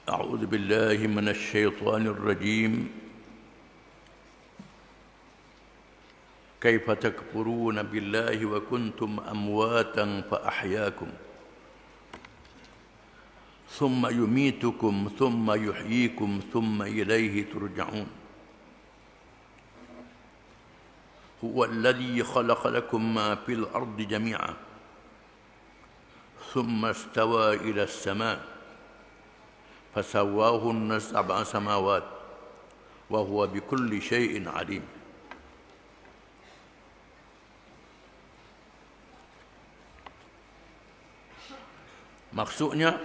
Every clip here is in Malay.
أعوذ بالله من الشيطان الرجيم كيف تكفرون بالله وكنتم أمواتا فأحياكم ثم يميتكم ثم يحييكم ثم إليه ترجعون هو الذي خلق لكم ما في الأرض جميعا ثم استوى إلى السماء فسواهن سبع سماوات وهو بكل شيء عليم. Maksudnya,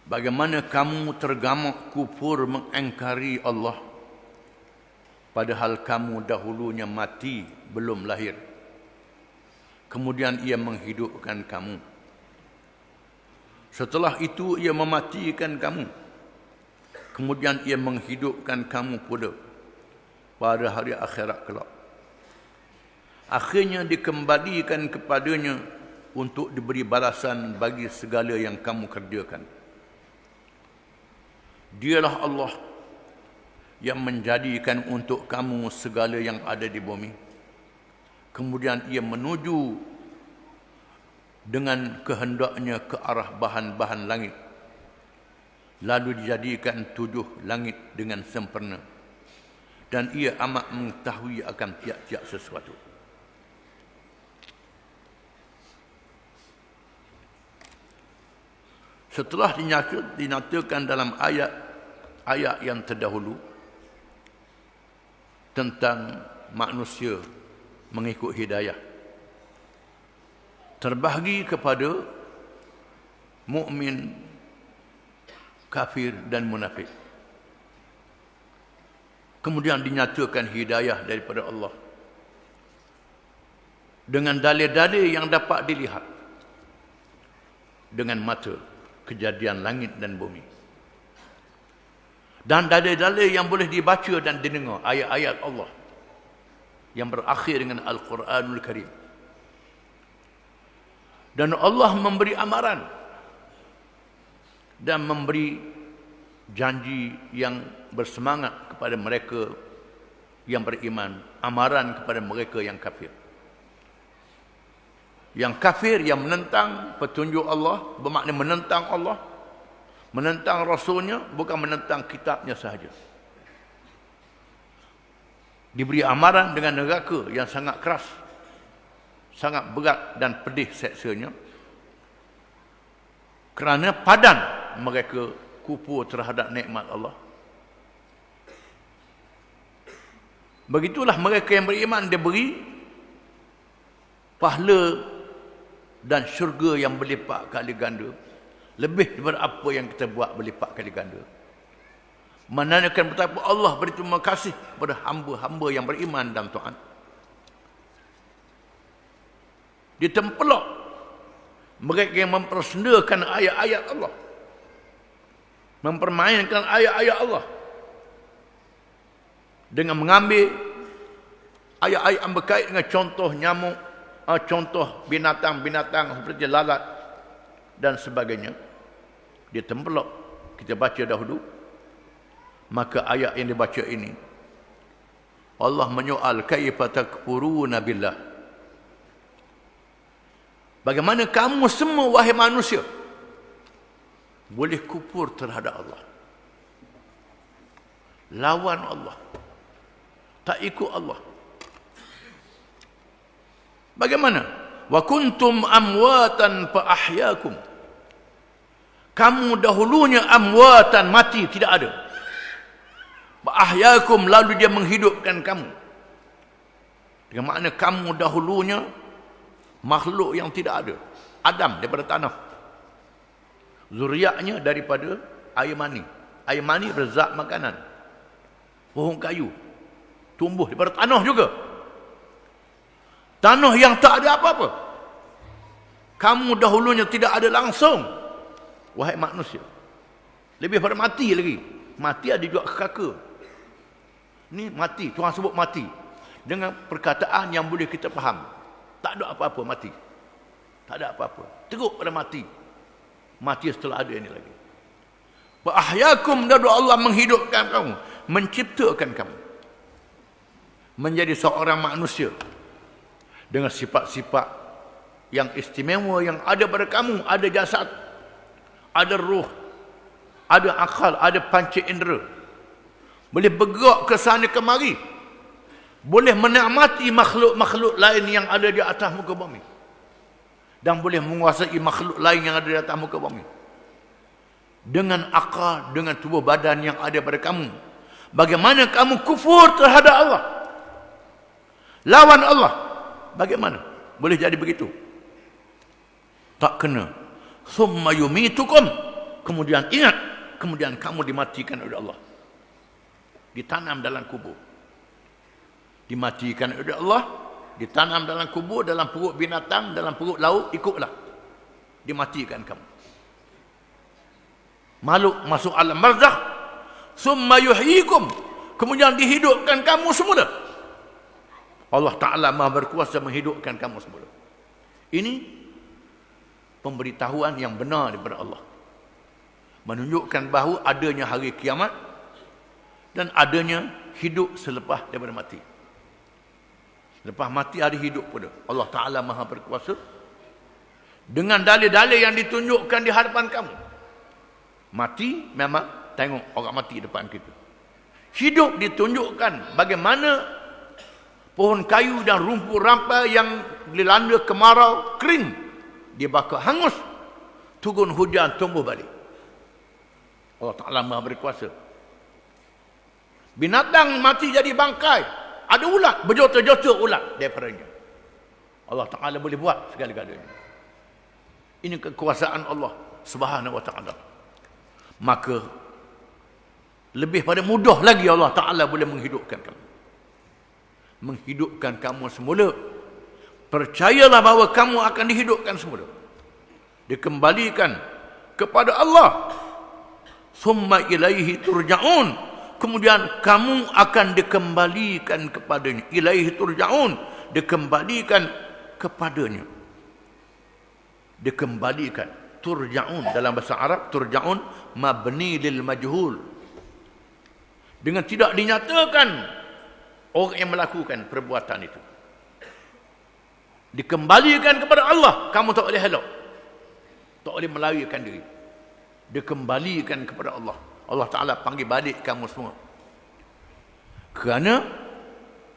bagaimana kamu tergamak kufur mengingkari Allah padahal kamu dahulunya mati belum lahir. Kemudian ia menghidupkan kamu. Setelah itu ia mematikan kamu. Kemudian ia menghidupkan kamu pula pada hari akhirat kelak. Akhirnya dikembalikan kepadanya untuk diberi balasan bagi segala yang kamu kerjakan. Dialah Allah yang menjadikan untuk kamu segala yang ada di bumi. Kemudian ia menuju dengan kehendaknya ke arah bahan-bahan langit. Lalu dijadikan 7 langit dengan sempurna. Dan ia amat mengetahui akan tiap-tiap sesuatu. Setelah dinyatakan dalam ayat yang terdahulu tentang manusia mengikut hidayah, terbahagi kepada mukmin, kafir dan munafik. Kemudian dinyatakan hidayah daripada Allah dengan dalil-dalil yang dapat dilihat dengan mata, kejadian langit dan bumi, dan dalil-dalil yang boleh dibaca dan didengar, ayat-ayat Allah yang berakhir dengan Al-Quranul Karim. Dan Allah memberi amaran dan memberi janji yang bersemangat kepada mereka yang beriman, amaran kepada mereka yang kafir. Yang kafir, yang menentang petunjuk Allah, bermakna menentang Allah, menentang Rasulnya, bukan menentang kitabnya sahaja. Diberi amaran dengan neraka yang sangat keras, sangat berat dan pedih seksanya, kerana padan mereka kufur terhadap nikmat Allah. Begitulah mereka yang beriman diberi pahala dan syurga yang berlipat kali ganda, lebih daripada apa yang kita buat berlipat kali ganda. Menandakan betapa Allah berterima kasih kepada hamba-hamba yang beriman dan taat. Ditempelak mereka yang mempersendakan ayat-ayat Allah, mempermainkan ayat-ayat Allah dengan mengambil ayat-ayat yang berkait dengan contoh nyamuk, contoh binatang-binatang seperti lalat dan sebagainya. Ditempelak. Kita baca dahulu. Maka ayat yang dibaca ini, Allah menyoal, kaifa takfuruna billah, bagaimana kamu semua wahai manusia boleh kufur terhadap Allah, lawan Allah, tak ikut Allah. Bagaimana? Wa kuntum amwatan fa ahyaakum, kamu dahulunya amwatan, mati, tidak ada. Ahyakum, lalu dia menghidupkan kamu. Dengan makna kamu dahulunya makhluk yang tidak ada. Adam daripada tanah, zuriatnya daripada air mani. Air mani berzat makanan. Pohon kayu tumbuh daripada tanah juga. Tanah yang tak ada apa-apa. Kamu dahulunya tidak ada langsung, wahai manusia. Lebih pada mati lagi. Mati ada juga kekaka. Ni mati, Tuhan sebut mati dengan perkataan yang boleh kita faham. Tak ada apa-apa mati. Tak ada apa-apa. Teruk pada mati. Mati setelah ada ini lagi. Wa ahyakum, dan Allah menghidupkan kamu, menciptakan kamu menjadi seorang manusia dengan sifat-sifat yang istimewa yang ada pada kamu. Ada jasad, ada ruh, ada akal, ada panca indera, boleh bergerak ke sana kemari, boleh menikmati makhluk-makhluk lain yang ada di atas muka bumi, dan boleh menguasai makhluk lain yang ada di atas muka bumi. Dengan akal, dengan tubuh badan yang ada pada kamu, bagaimana kamu kufur terhadap Allah, lawan Allah? Bagaimana boleh jadi begitu? Tak kena. Thumma yumitukum, kemudian ingat, kemudian kamu dimatikan oleh Allah, ditanam dalam kubur. Dimatikan oleh Allah, ditanam dalam kubur, dalam perut binatang, dalam perut laut, ikutlah, dimatikan kamu. Makhluk masuk alam barzakh, summa yuhyikum, kemudian dihidupkan kamu semula. Allah Ta'ala Maha berkuasa menghidupkan kamu semula. Ini pemberitahuan yang benar daripada Allah, menunjukkan bahawa adanya hari kiamat dan adanya hidup selepas daripada mati. Lepas mati ada hidup pula. Allah Ta'ala Maha berkuasa dengan dalil-dalil yang ditunjukkan di hadapan kamu. Mati, memang tengok orang mati depan kita. Hidup ditunjukkan bagaimana pohon kayu dan rumput rampai yang dilanda kemarau kering, dia bakar hangus, turun hujan tumbuh balik. Allah Ta'ala Maha berkuasa. Binatang mati jadi bangkai, ada ulat, berjuta-juta ulat daripadanya. Allah Ta'ala boleh buat segala-galanya. Ini kekuasaan Allah Subhanahu wa Ta'ala. Maka lebih pada mudah lagi Allah Ta'ala boleh menghidupkan kamu, menghidupkan kamu semula. Percayalah bahawa kamu akan dihidupkan semula, dikembalikan kepada Allah. Summa ilaihi turja'un, kemudian kamu akan dikembalikan kepadanya. Ilaihi turja'un, dikembalikan kepadanya. Dikembalikan. Turja'un dalam bahasa Arab, turja'un mabni lil majhul, dengan tidak dinyatakan orang yang melakukan perbuatan itu. Dikembalikan kepada Allah, kamu tak boleh halak, tak boleh melarikan diri. Dikembalikan kepada Allah. Allah Ta'ala panggil balik kamu semua, kerana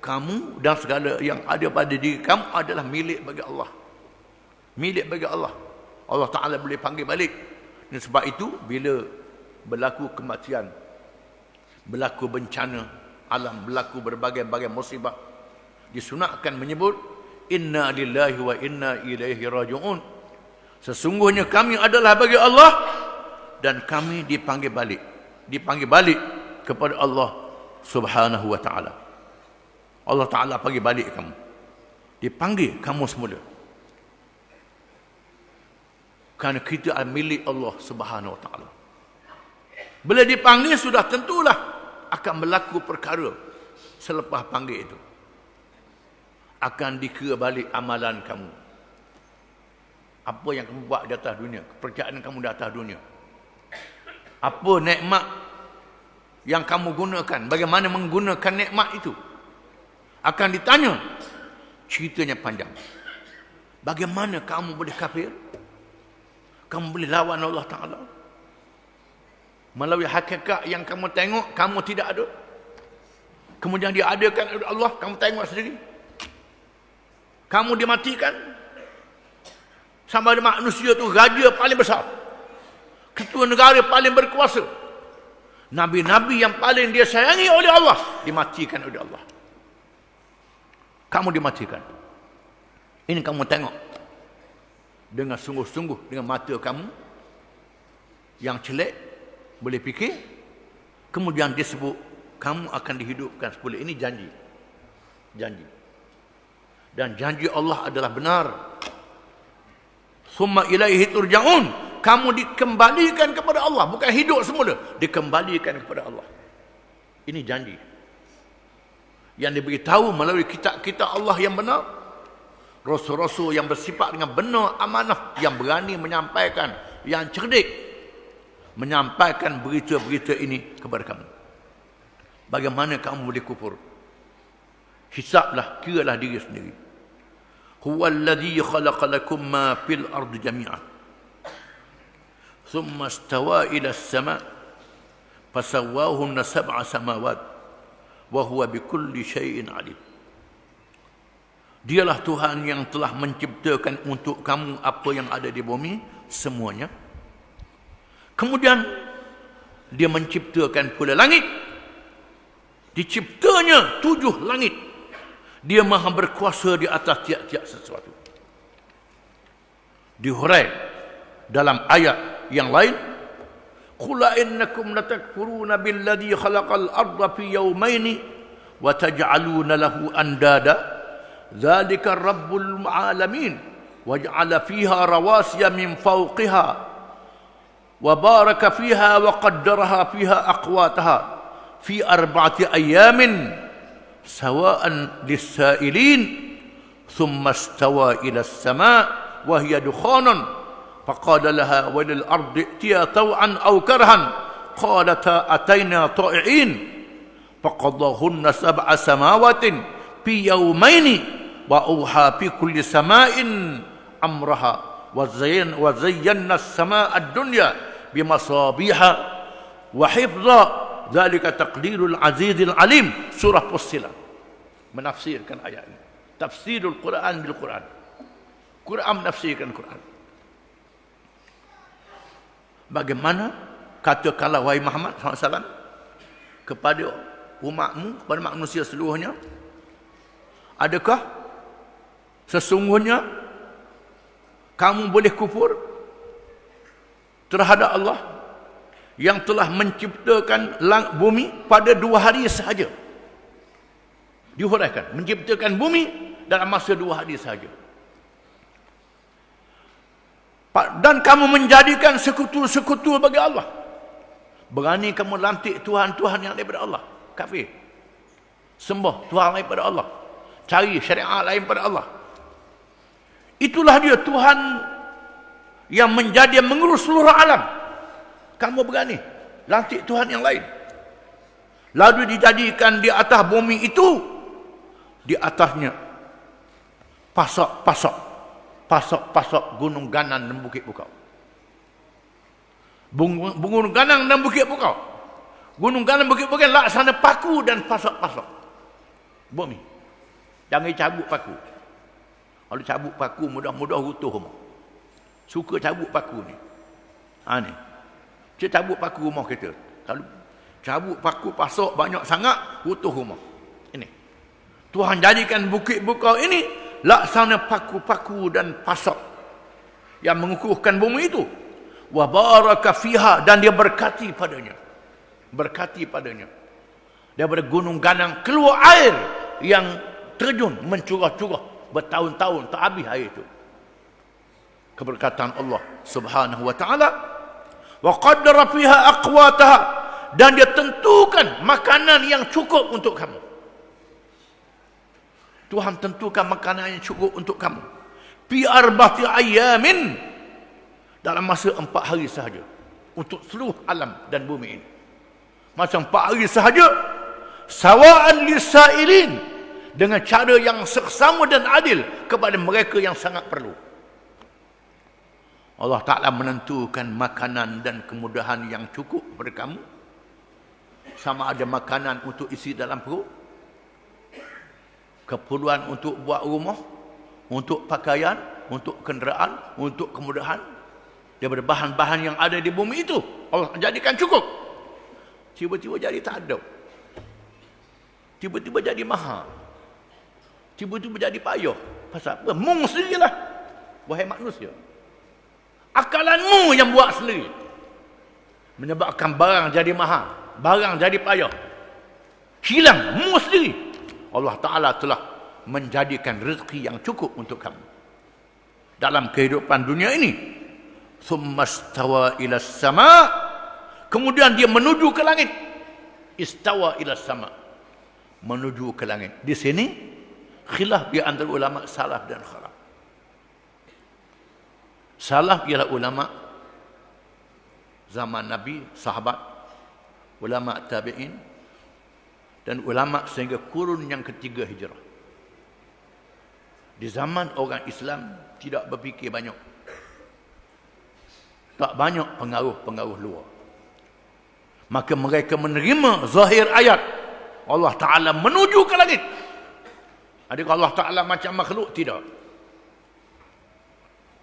kamu dan segala yang ada pada diri kamu adalah milik bagi Allah. Milik bagi Allah. Allah Ta'ala boleh panggil balik. Dan sebab itu bila berlaku kematian, berlaku bencana alam, berlaku berbagai-bagai musibah, disunatkan menyebut inna lillahi wa inna ilaihi raji'un. Sesungguhnya kami adalah bagi Allah dan kami dipanggil balik. Dipanggil balik kepada Allah Subhanahu wa Ta'ala. Allah Ta'ala panggil balik kamu, dipanggil kamu semula, kerana kita adalah milik Allah Subhanahu wa Ta'ala. Bila dipanggil sudah tentulah akan berlaku perkara selepas panggil itu. Akan dikira balik amalan kamu. Apa yang kamu buat di atas dunia, kepercayaan kamu di atas dunia. Apa nikmat yang kamu gunakan, bagaimana menggunakan nikmat itu, akan ditanya. Ceritanya panjang. Bagaimana kamu boleh kafir? Kamu boleh lawan Allah Ta'ala melalui hakikat yang kamu tengok, kamu tidak ada. Kemudian diadakan oleh Allah, kamu tengok sendiri. Kamu dimatikan. Sama ada manusia tu raja paling besar, ketua negara paling berkuasa, nabi-nabi yang paling dia sayangi oleh Allah, dimatikan oleh Allah. Kamu dimatikan. Ini kamu tengok dengan sungguh-sungguh, dengan mata kamu yang celek, boleh fikir. Kemudian disebut kamu akan dihidupkan semula. Ini janji. Janji. Dan janji Allah adalah benar. Summa ilaihi turja'un, kamu dikembalikan kepada Allah. Bukan hidup semula, dikembalikan kepada Allah. Ini janji yang diberitahu melalui kitab-kitab Allah yang benar, rasul-rasul yang bersifat dengan benar, amanah, yang berani menyampaikan, yang cerdik. menyampaikan berita-berita ini kepada kamu. Bagaimana kamu boleh kufur? Hisablah, kiralah diri sendiri. Huwallazi khalaqa lakum ma fil ardi jami'an. Thumma istawa ila as-sama' fasawwahunna sab'a samawat wa huwa bikulli syai'in 'alim. Dialah Tuhan yang telah menciptakan untuk kamu apa yang ada di bumi semuanya. Kemudian dia menciptakan pula langit. Diciptanya 7 langit. Dia maha berkuasa di atas tiap-tiap sesuatu. Dihurai dalam ayat yang lain, qul innakum latakfuruna billadhi khalaqal arda fi yawmayn wa taj'aluna lahu andada dzalika rabbul alamin waj'ala fiha rawasiya min fawqiha wa baraka fiha wa qaddaraha fiha aqwataha fi 4 ayamin sawa'an lis-sa'ilin thumma istawa ila as-sama' wa hiya dukhanun faqala laha wa lil ardi itiya taw'an aw karhan qalata atayna ta'i'in faqadahunna 7 samawatin fi yawmayn wa auha fi kulli sama'in amraha wa zayyana as-samaa'a ad-dunya bimasabiha wa hifdha dzalika taqdirul azizil alim. Surah Fussilat menafsirkan ayat ini. Tafsirul Quran bil Quran. Quran menafsirkan Quran. Bagaimana katakanlah wahai Muhammad SAW kepada umatmu, kepada manusia seluruhnya, adakah sesungguhnya kamu boleh kufur terhadap Allah yang telah menciptakan bumi pada 2 hari sahaja? Dihuraikan, menciptakan bumi dalam masa 2 hari sahaja. Dan kamu menjadikan sekutu-sekutu bagi Allah. Berani kamu lantik Tuhan-Tuhan yang daripada Allah. Kafir. Sembah Tuhan lain pada Allah. Cari syariat lain pada Allah. Itulah dia Tuhan yang menjadi mengurus seluruh alam. Kamu berani lantik Tuhan yang lain. Lalu dijadikan di atas bumi itu, di atasnya pasok-pasok gunung Ganan dan Bukit Bukau. Gunung Ganan dan Bukit Bukau. Gunung Ganan Bukit Bukau laksana paku dan pasok-pasok bumi. Jangan cabut paku. Kalau cabut paku mudah-mudah utuh rumah. Suka cabut paku ni. Ni. Kita cabut paku rumah kita. Kalau cabut paku pasok banyak sangat, utuh rumah. Ini. Tuhan jadikan Bukit Bukau ini laksana paku-paku dan pasok yang mengukuhkan bumi itu. Wa baraka fiha, dan dia berkati padanya. Berkati padanya. Daripada gunung Ganang keluar air yang terjun mencurah-curah bertahun-tahun tak habis air itu. Keberkatan Allah Subhanahu wa taala. Wa qaddara fiha aqwataha, dan dia tentukan makanan yang cukup untuk kamu. Tuhan tentukan makanan yang cukup untuk kamu. Fi 4 ayamin, dalam masa 4 hari sahaja untuk seluruh alam dan bumi ini. Masa 4 hari sahaja, sawa'an lisailin, dengan cara yang seksama dan adil kepada mereka yang sangat perlu. Allah Ta'ala menentukan makanan dan kemudahan yang cukup kepada kamu. Sama ada makanan untuk isi dalam perut, keperluan untuk buat rumah, untuk pakaian, untuk kenderaan, untuk kemudahan, daripada bahan-bahan yang ada di bumi itu Allah jadikan cukup. Tiba-tiba jadi tak ada. Tiba-tiba jadi mahal. Tiba-tiba jadi payah. Pasal apa? Mung sendirilah, wahai manusia. Akalanmu yang buat sendiri, menyebabkan barang jadi mahal, barang jadi payah, hilang mu sendiri. Allah Ta'ala telah menjadikan rezeki yang cukup untuk kamu dalam kehidupan dunia ini. Thumma istawa ila sama', kemudian dia menuju ke langit. Istawa ila sama', menuju ke langit. Di sini khilaf di antara ulama salaf dan khalaf. Salaf ialah ulama zaman Nabi, sahabat, ulama tabi'in, dan ulama sehingga kurun yang ketiga hijrah. Di zaman orang Islam tidak berfikir banyak. Tak banyak pengaruh-pengaruh luar. Maka mereka menerima zahir ayat Allah Ta'ala menuju ke langit. Adakah Allah Ta'ala macam makhluk? Tidak.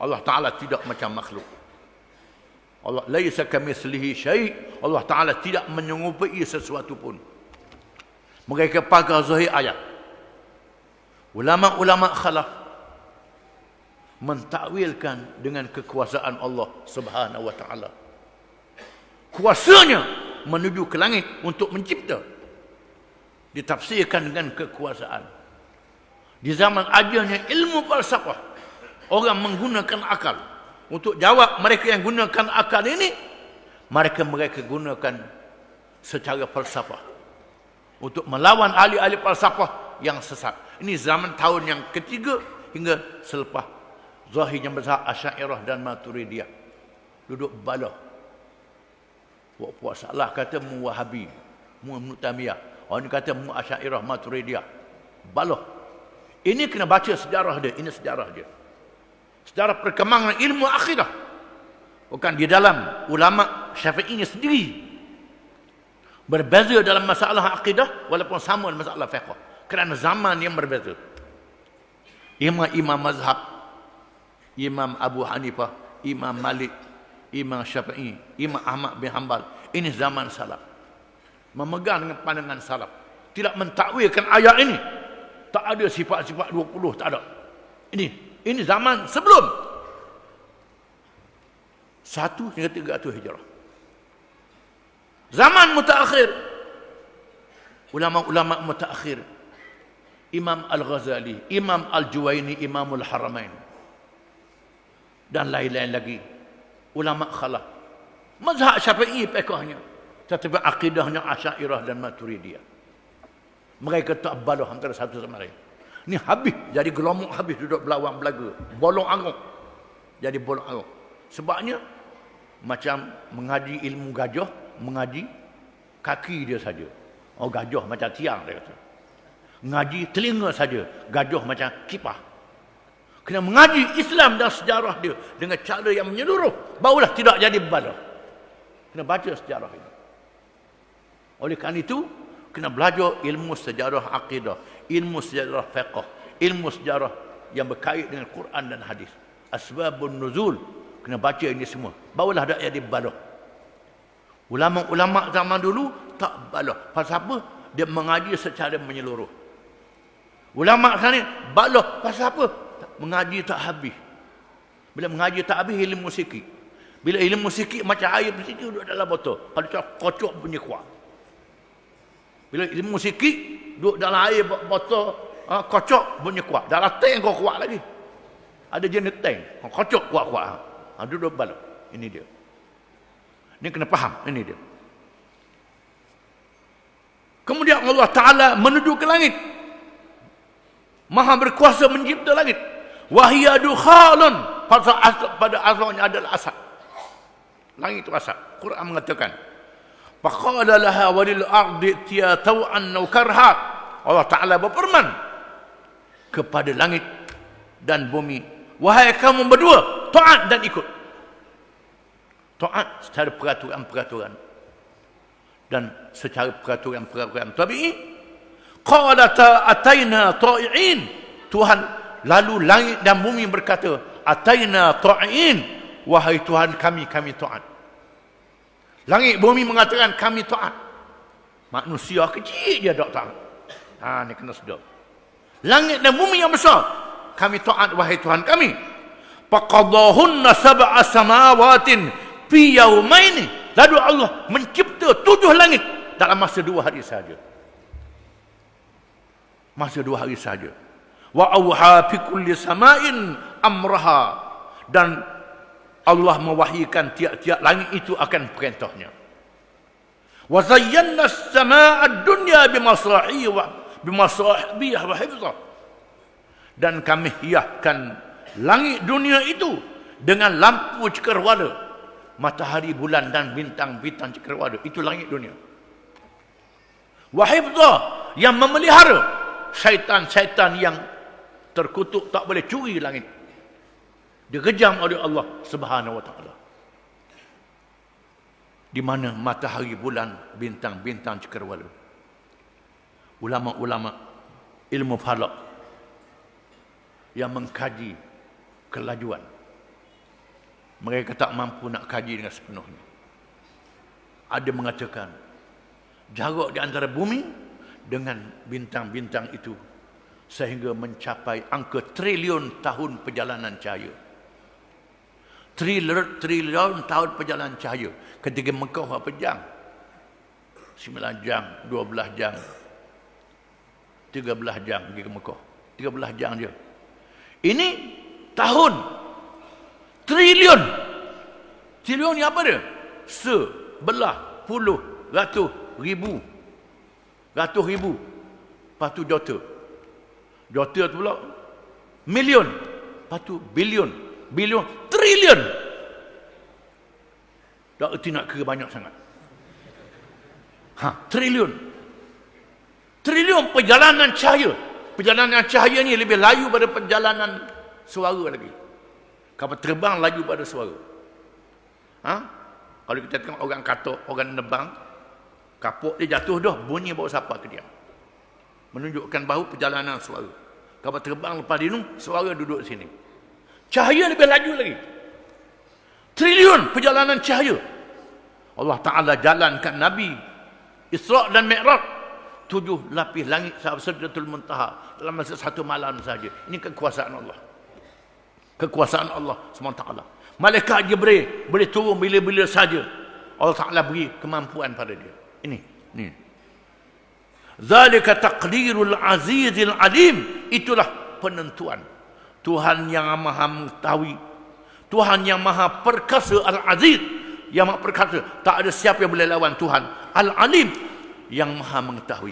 Allah Ta'ala tidak macam makhluk. Allah laisa kamitslihi syai'. Allah Ta'ala tidak menyerupai sesuatu pun. Mereka pakai zahir ayat. Ulama-ulama khalaf mentakwilkan dengan kekuasaan Allah Subhanahu wa Ta'ala. Kuasanya menuju ke langit untuk mencipta. Ditafsirkan dengan kekuasaan. Di zaman ajarnya ilmu falsafah, orang menggunakan akal. Untuk jawab mereka yang gunakan akal ini, mereka gunakan secara falsafah. Untuk melawan ahli-ahli falsafah yang sesat. Ini zaman tahun yang ketiga hingga selepas zahir yang besar Asy'ariyah dan Maturidiyah. Duduk balah. Puak-puak salah kata mu Wahabi, mu Ibn Taimiyah. Orang kata mu Asy'ariyah, Maturidiyah. Balah. Ini kena baca sejarah dia, ini sejarah dia. Sejarah perkembangan ilmu akidah. Bukan di dalam ulama Syafi'i sendiri. Berbeza dalam masalah akidah walaupun sama dalam masalah fiqh. Kerana zaman yang berbeza. Imam mazhab, Imam Abu Hanifah, Imam Malik, Imam Syafi'i, Imam Ahmad bin Hanbal. Ini zaman salaf. Memegang dengan pandangan salaf. Tidak mentakwilkan ayat ini. Tak ada sifat-sifat 20, tak ada. Ini zaman sebelum 1 hingga 300 hijrah. Zaman mutaakhir, ulama-ulama mutaakhir, Imam Al-Ghazali, Imam Al-Juwaini, Imam Al-Haramain, dan lain-lain lagi, ulama khalaf. Mazhab Syafi'i pekahnya, tetapi akidahnya Asy'ariyah dan Maturidiyah. Mereka tak balah antara satu sama lain. Ini habis, jadi gelomok habis duduk belawang belaga, bolong anguk, jadi bolong anguk. Sebabnya macam mengaji ilmu gajah, mengaji kaki dia saja. Oh, gajah macam tiang, dia kata. Mengaji telinga saja, gajah macam kipah. Kena mengaji Islam dan sejarah dia dengan cara yang menyeluruh, barulah tidak jadi balah. Kena baca sejarah ini. Oleh kerana itu, kena belajar ilmu sejarah akidah, ilmu sejarah fiqh, ilmu sejarah yang berkait dengan Quran dan hadis. Asbabun nuzul, kena baca ini semua, barulah tak jadi balah. Ulama-ulama zaman dulu tak balah. Pasal apa? Dia mengaji secara menyeluruh. Ulama sekarang ni balah. Pasal apa? Mengaji tak habis. Bila mengaji tak habis, ilmu sikit. Bila ilmu sikit macam air di situ duduk dalam botol. Kalau tak kocok bunyi kuat. Bila ilmu sikit duduk dalam air botol, kocok bunyi kuat. Dalam tank kau kuat lagi. Ada jenis tank. Kocok kuat-kuat. Duduk balah. Ini dia. Ini kena faham. Ini dia. Kemudian Allah Ta'ala menuju ke langit. Maha berkuasa mencipta langit. Wahia dukhalun. Pada asalnya adalah asap. Langit itu asap. Quran mengatakan. Faqala laha walil ardi tiya taw'an aw karha. Allah Ta'ala berfirman kepada langit dan bumi. Wahai kamu berdua, taat dan ikut. Taat secara peraturan-peraturan dan secara peraturan-peraturan tabi'i. Qalata ataina ta'i'in. Tuhan, lalu langit dan bumi berkata, ataina ta'i'in. Wahai Tuhan kami taat. Langit bumi mengatakan kami taat. Manusia kecil dia tak taat. Ni kena sedar. Langit dan bumi yang besar, kami taat wahai Tuhan kami. Faqadahunna sab'a samawatin fi yaumaini. Lalu Allah mencipta 7 langit dalam masa 2 hari saja. Masa 2 hari saja. Wa auha fi kulli sama'in amraha. Dan Allah mewahyikan tiap-tiap langit itu akan perintahnya. Wa zayyana as-samaa'a ad-dunya bimasahibih wa hifzah. Dan kami hiaskan langit dunia itu dengan lampu cakrawala matahari, bulan dan bintang-bintang cakrawala. Itu langit dunia. Wa hifdha, yang memelihara syaitan-syaitan yang terkutuk, tak boleh curi langit. Dikejam oleh Allah Subhanahu wa taala. Di mana matahari, bulan, bintang-bintang cakrawala. Ulama-ulama ilmu falak yang mengkaji kelajuan, mereka tak mampu nak kaji dengan sepenuhnya. Ada mengatakan jarak di antara bumi dengan bintang-bintang itu sehingga mencapai angka triliun tahun perjalanan cahaya. Triliun tahun perjalanan cahaya. Ketika Mekah berapa jam? 9 jam, 12 jam, 13 jam pergi ke Mekah. 13 jam dia. Ini tahun triliun. Triliun ni apa dia? Sebelah puluh ratus ribu. Ratus ribu. Lepas tu juta. Juta tu pula million. Lepas tu billion. Billion. Triliun. Tak erti nak kira banyak sangat. Triliun. Triliun perjalanan cahaya. Perjalanan cahaya ni lebih laju pada perjalanan suara lagi. Kapal terbang laju pada suara. Kalau kita tengok orang katok, orang nebang, kapuk dia jatuh dah, bunyi bawa sapa ke dia. Menunjukkan bahawa perjalanan suara. Kapal terbang lepas dia suara duduk sini. Cahaya lebih laju lagi. Triliun perjalanan cahaya. Allah Ta'ala jalankan Nabi Isra' dan Mi'raj 7 lapis langit sampai Sidratul Muntaha dalam masa 1 malam saja. Ini kekuasaan Allah. Kekuasaan Allah SWT. Malaikat Jibril boleh turun bila-bila saja. Allah Ta'ala beri kemampuan pada dia. Ini. Zalika taqdirul azizil alim. Itulah penentuan Tuhan yang maha mengetahui, Tuhan yang maha perkasa, Al-Aziz, yang maha perkasa. Tak ada siapa yang boleh lawan Tuhan. Al-Alim, yang maha mengetahui.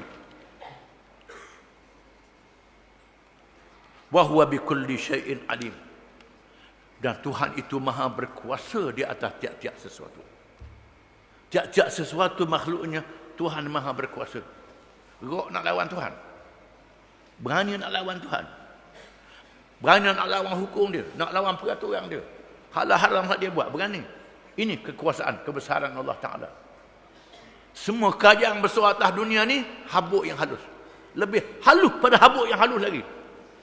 Wa huwa bikulli syai'in alim. Dan Tuhan itu maha berkuasa di atas tiap-tiap sesuatu. Tiap-tiap sesuatu makhluknya, Tuhan maha berkuasa. Rok nak lawan Tuhan. Berani nak lawan Tuhan. Berani nak lawan hukum dia, nak lawan peraturan dia. Halal haram hak dia buat, berani. Ini kekuasaan, kebesaran Allah Ta'ala. Semua kerajaan besar atas dunia ni habuk yang halus. Lebih halus pada habuk yang halus lagi.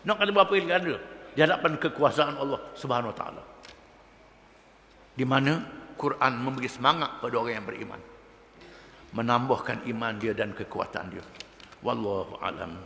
Nak kata berapa kali ganda di hadapan kekuasaan Allah Subhanahu Wa Ta'ala. Di mana Quran memberi semangat pada orang yang beriman. Menambahkan iman dia dan kekuatan dia. Wallahu a'lam.